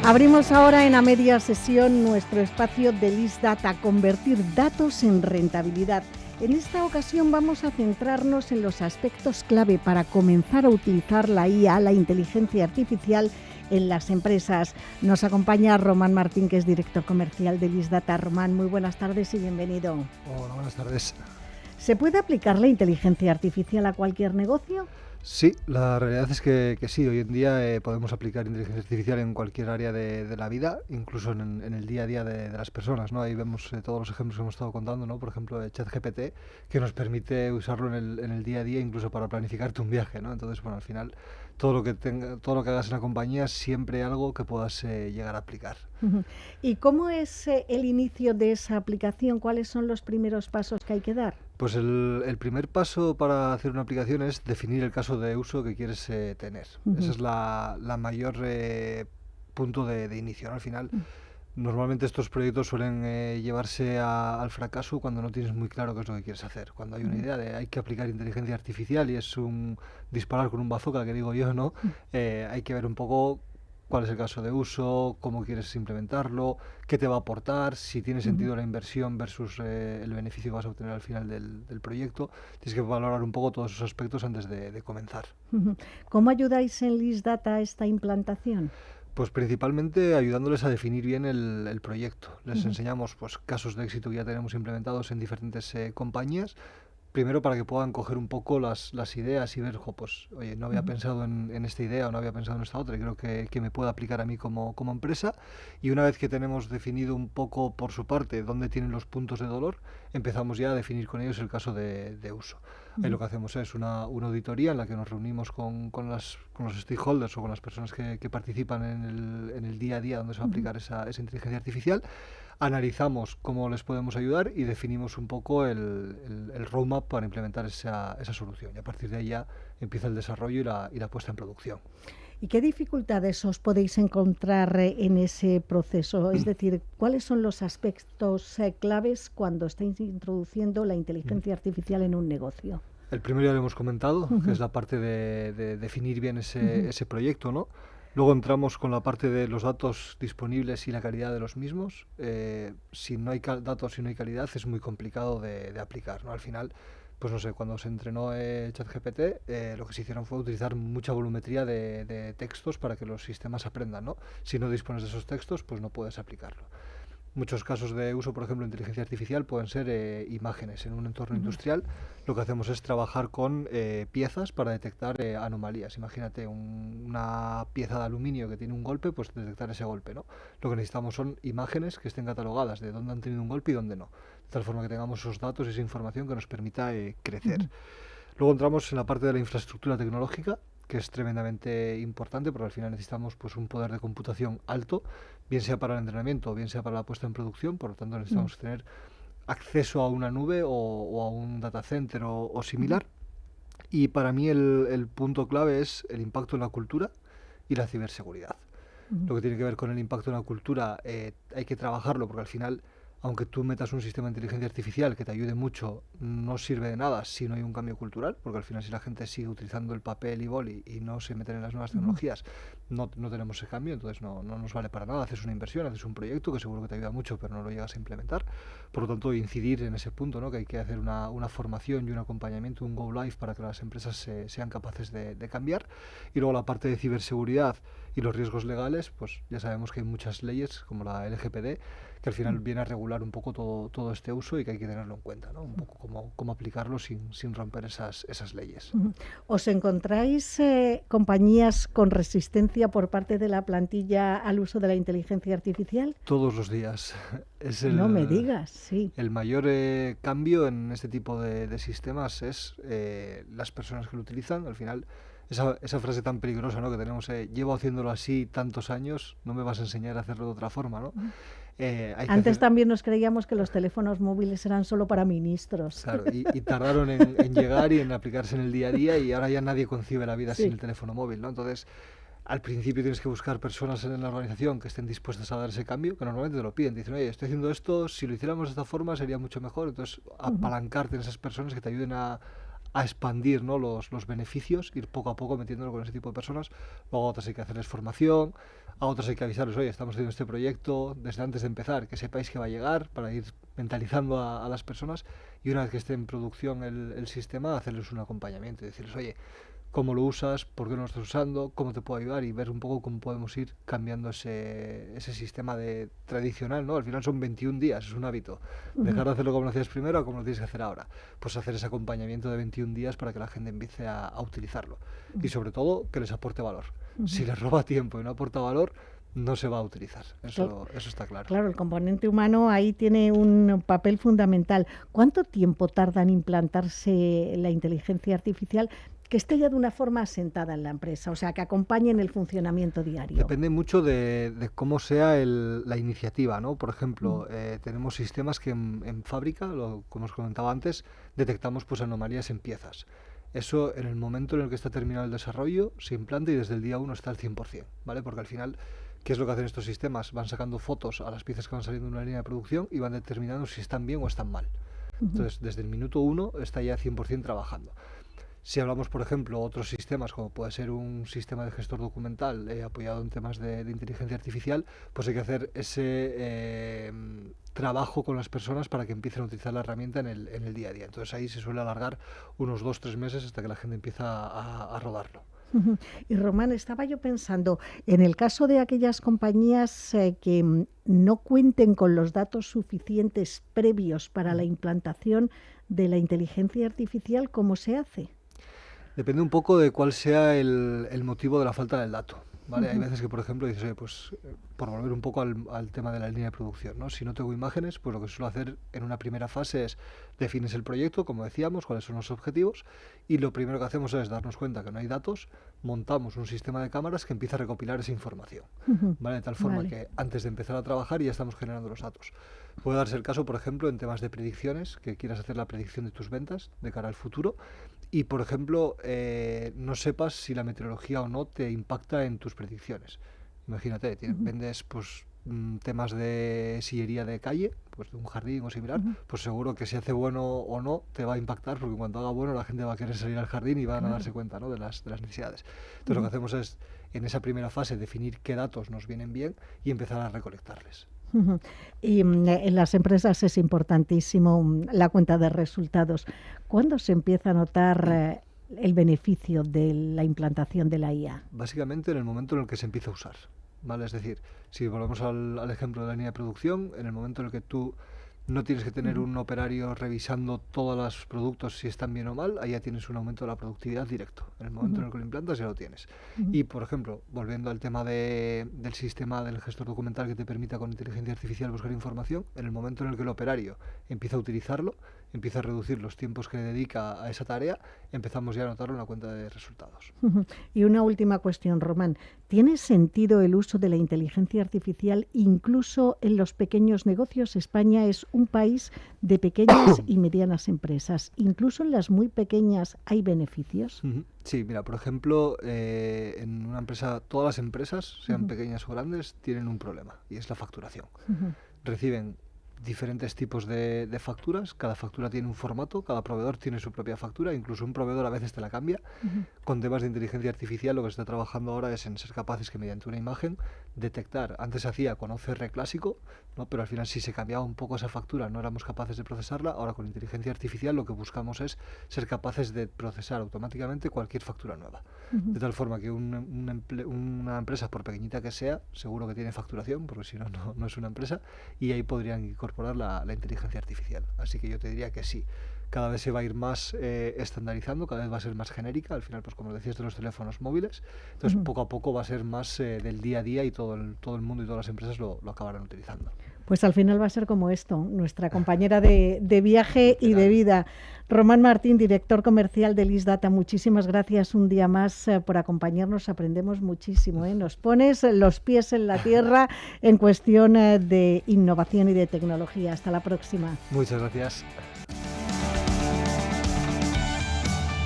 Abrimos ahora en a media sesión nuestro espacio de LISData, convertir datos en rentabilidad. En esta ocasión vamos a centrarnos en los aspectos clave para comenzar a utilizar la IA, la inteligencia artificial, en las empresas. Nos acompaña Román Martín, que es director comercial de LISData. Román, muy buenas tardes y bienvenido. Hola, buenas tardes. ¿Se puede aplicar la inteligencia artificial a cualquier negocio? Sí, la realidad es que sí, hoy en día podemos aplicar inteligencia artificial en cualquier área de la vida, incluso en el día a día de las personas, ¿no? Ahí vemos todos los ejemplos que hemos estado contando, ¿no? Por ejemplo, ChatGPT, que nos permite usarlo en el día a día, incluso para planificarte un viaje, ¿no? Entonces, bueno, al final, todo lo que hagas en la compañía, siempre algo que puedas llegar a aplicar. ¿Y cómo es el inicio de esa aplicación? ¿Cuáles son los primeros pasos que hay que dar? Pues el primer paso para hacer una aplicación es definir el caso de uso que quieres tener. Esa es la mayor punto de inicio, ¿no? Al final, normalmente estos proyectos suelen llevarse al fracaso cuando no tienes muy claro qué es lo que quieres hacer. Cuando hay una idea de hay que aplicar inteligencia artificial y es un disparar con un bazooka, que digo yo, ¿no? Hay que ver un poco cuál es el caso de uso, cómo quieres implementarlo, qué te va a aportar, si tiene sentido la inversión versus el beneficio que vas a obtener al final del proyecto. Tienes que valorar un poco todos esos aspectos antes de comenzar. ¿Cómo ayudáis en LISData a esta implantación? Pues principalmente ayudándoles a definir bien el proyecto. Les enseñamos pues casos de éxito que ya tenemos implementados en diferentes compañías. Primero para que puedan coger un poco las ideas y ver, pues, oye, no había pensado en esta idea o no había pensado en esta otra y creo que me puede aplicar a mí como empresa. Y una vez que tenemos definido un poco por su parte dónde tienen los puntos de dolor, empezamos ya a definir con ellos el caso de uso. Ahí lo que hacemos es una auditoría en la que nos reunimos con los stakeholders o con las personas que participan en el día a día donde se va a aplicar esa inteligencia artificial. Analizamos cómo les podemos ayudar y definimos un poco el roadmap para implementar esa solución. Y a partir de ahí ya empieza el desarrollo y la puesta en producción. ¿Y qué dificultades os podéis encontrar en ese proceso? Es decir, ¿cuáles son los aspectos claves cuando estáis introduciendo la inteligencia artificial en un negocio? El primero ya lo hemos comentado, que es la parte de definir bien ese proyecto, ¿no? Luego entramos con la parte de los datos disponibles y la calidad de los mismos. Si no hay datos y no hay calidad es muy complicado de aplicar, ¿no? Al final, pues no sé, cuando se entrenó ChatGPT, lo que se hicieron fue utilizar mucha volumetría de textos para que los sistemas aprendan, ¿no? Si no dispones de esos textos, pues no puedes aplicarlo. Muchos casos de uso, por ejemplo, de inteligencia artificial pueden ser imágenes. En un entorno industrial lo que hacemos es trabajar con piezas para detectar anomalías. Imagínate una pieza de aluminio que tiene un golpe, pues detectar ese golpe, ¿no? Lo que necesitamos son imágenes que estén catalogadas de dónde han tenido un golpe y dónde no. De tal forma que tengamos esos datos y esa información que nos permita crecer. Luego entramos en la parte de la infraestructura tecnológica, que es tremendamente importante porque al final necesitamos pues un poder de computación alto, bien sea para el entrenamiento o bien sea para la puesta en producción. Por lo tanto necesitamos tener acceso a una nube o a un data center o similar. Y para mí el punto clave es el impacto en la cultura y la ciberseguridad. Lo que tiene que ver con el impacto en la cultura hay que trabajarlo porque al final, aunque tú metas un sistema de inteligencia artificial que te ayude mucho, no sirve de nada si no hay un cambio cultural, porque al final si la gente sigue utilizando el papel y boli y no se meten en las nuevas tecnologías, no tenemos ese cambio, entonces no nos vale para nada. Haces una inversión, haces un proyecto que seguro que te ayuda mucho, pero no lo llegas a implementar. Por lo tanto, incidir en ese punto, ¿no? Que hay que hacer una formación y un acompañamiento, un go live para que las empresas sean capaces de cambiar. Y luego la parte de ciberseguridad y los riesgos legales, pues ya sabemos que hay muchas leyes, como la LGPD, que al final viene a regular un poco todo este uso y que hay que tenerlo en cuenta, ¿no? Un poco cómo aplicarlo sin romper esas leyes. ¿Os encontráis compañías con resistencia por parte de la plantilla al uso de la inteligencia artificial? Todos los días. No me digas, sí. El mayor cambio en este tipo de sistemas es las personas que lo utilizan. Al final, esa frase tan peligrosa, ¿no? Que tenemos, llevo haciéndolo así tantos años, no me vas a enseñar a hacerlo de otra forma, ¿no? Antes también nos creíamos que los teléfonos móviles eran solo para ministros. Claro, y tardaron en llegar y en aplicarse en el día a día y ahora ya nadie concibe la vida sin el teléfono móvil, ¿no? Entonces, al principio tienes que buscar personas en la organización que estén dispuestas a dar ese cambio, que normalmente te lo piden. Te dicen, oye, estoy haciendo esto, si lo hiciéramos de esta forma sería mucho mejor. Entonces, apalancarte en esas personas que te ayuden a a expandir, ¿no?, los beneficios, ir poco a poco metiéndolo con ese tipo de personas. Luego a otras hay que hacerles formación, a otras hay que avisarles, oye, estamos haciendo este proyecto desde antes de empezar, que sepáis que va a llegar, para ir mentalizando a las personas, y una vez que esté en producción el sistema, hacerles un acompañamiento y decirles, oye, cómo lo usas, por qué no lo estás usando, cómo te puedo ayudar, y ver un poco cómo podemos ir cambiando ese sistema tradicional, ¿no? Al final son 21 días, es un hábito. Dejar de hacerlo como lo hacías primero a como lo tienes que hacer ahora. Pues hacer ese acompañamiento de 21 días para que la gente empiece a utilizarlo. Y sobre todo, que les aporte valor. Si les roba tiempo y no aporta valor, no se va a utilizar. Eso está claro. Claro, el componente humano ahí tiene un papel fundamental. ¿Cuánto tiempo tarda en implantarse la inteligencia artificial que esté ya de una forma asentada en la empresa, o sea, que acompañe en el funcionamiento diario? Depende mucho de cómo sea la iniciativa, ¿no? Por ejemplo, tenemos sistemas que en fábrica, como os comentaba antes, detectamos pues anomalías en piezas. Eso, en el momento en el que está terminado el desarrollo, se implanta y desde el día 1 está al 100%, ¿vale? Porque al final, ¿qué es lo que hacen estos sistemas? Van sacando fotos a las piezas que van saliendo de una línea de producción y van determinando si están bien o están mal. Entonces, desde el minuto 1 está ya 100% trabajando. Si hablamos, por ejemplo, otros sistemas, como puede ser un sistema de gestor documental apoyado en temas de inteligencia artificial, pues hay que hacer ese trabajo con las personas para que empiecen a utilizar la herramienta en el día a día. Entonces ahí se suele alargar unos 2-3 meses hasta que la gente empieza a rodarlo. Y Román, estaba yo pensando, en el caso de aquellas compañías que no cuenten con los datos suficientes previos para la implantación de la inteligencia artificial, ¿cómo se hace? Depende un poco de cuál sea el motivo de la falta del dato, ¿vale? Hay veces que, por ejemplo, dices, oye, pues por volver un poco al tema de la línea de producción, ¿no? Si no tengo imágenes, pues lo que suelo hacer en una primera fase es defines el proyecto, como decíamos, cuáles son los objetivos, y lo primero que hacemos es darnos cuenta que no hay datos, montamos un sistema de cámaras que empieza a recopilar esa información, ¿vale? De tal forma que antes de empezar a trabajar ya estamos generando los datos. Puede darse el caso, por ejemplo, en temas de predicciones, que quieras hacer la predicción de tus ventas de cara al futuro, y, por ejemplo, no sepas si la meteorología o no te impacta en tus predicciones. Imagínate, vendes pues temas de sillería de calle, pues de un jardín o similar, pues seguro que si hace bueno o no te va a impactar, porque cuando haga bueno la gente va a querer salir al jardín y van a darse cuenta, ¿no?, de las necesidades. Entonces lo que hacemos es, en esa primera fase, definir qué datos nos vienen bien y empezar a recolectarles. Y en las empresas es importantísimo la cuenta de resultados. ¿Cuándo se empieza a notar el beneficio de la implantación de la IA? Básicamente en el momento en el que se empieza a usar, ¿vale? Es decir, si volvemos al ejemplo de la línea de producción, en el momento en el que tú no tienes que tener un operario revisando todos los productos si están bien o mal, ahí ya tienes un aumento de la productividad directo. En el momento en el que lo implantas ya lo tienes. Y, por ejemplo, volviendo al tema del sistema del gestor documental que te permita con inteligencia artificial buscar información, en el momento en el que el operario empieza a utilizarlo, empieza a reducir los tiempos que dedica a esa tarea, empezamos ya a notarlo en la cuenta de resultados. Y una última cuestión, Román. ¿Tiene sentido el uso de la inteligencia artificial incluso en los pequeños negocios? España es un país de pequeñas y medianas empresas. ¿Incluso en las muy pequeñas hay beneficios? Sí, mira, por ejemplo, en una empresa, todas las empresas, sean pequeñas o grandes, tienen un problema, y es la facturación. Reciben diferentes tipos de facturas, cada factura tiene un formato, cada proveedor tiene su propia factura, incluso un proveedor a veces te la cambia. Con temas de inteligencia artificial lo que se está trabajando ahora es en ser capaces que mediante una imagen detectar, antes se hacía con OCR clásico, ¿no?, pero al final si se cambiaba un poco esa factura no éramos capaces de procesarla. Ahora con inteligencia artificial lo que buscamos es ser capaces de procesar automáticamente cualquier factura nueva, de tal forma que una empresa, por pequeñita que sea, seguro que tiene facturación, porque si no, no es una empresa, y ahí podrían incorporar la inteligencia artificial. Así que yo te diría que sí, cada vez se va a ir más estandarizando, cada vez va a ser más genérica, al final, pues como decías, de los teléfonos móviles. Entonces poco a poco va a ser más del día a día, y todo el mundo y todas las empresas lo acabarán utilizando. Pues al final va a ser como esto, nuestra compañera de viaje y de vida. Román Martín, director comercial de LISDATA, muchísimas gracias un día más por acompañarnos. Aprendemos muchísimo, ¿eh? Nos pones los pies en la tierra en cuestión de innovación y de tecnología. Hasta la próxima. Muchas gracias.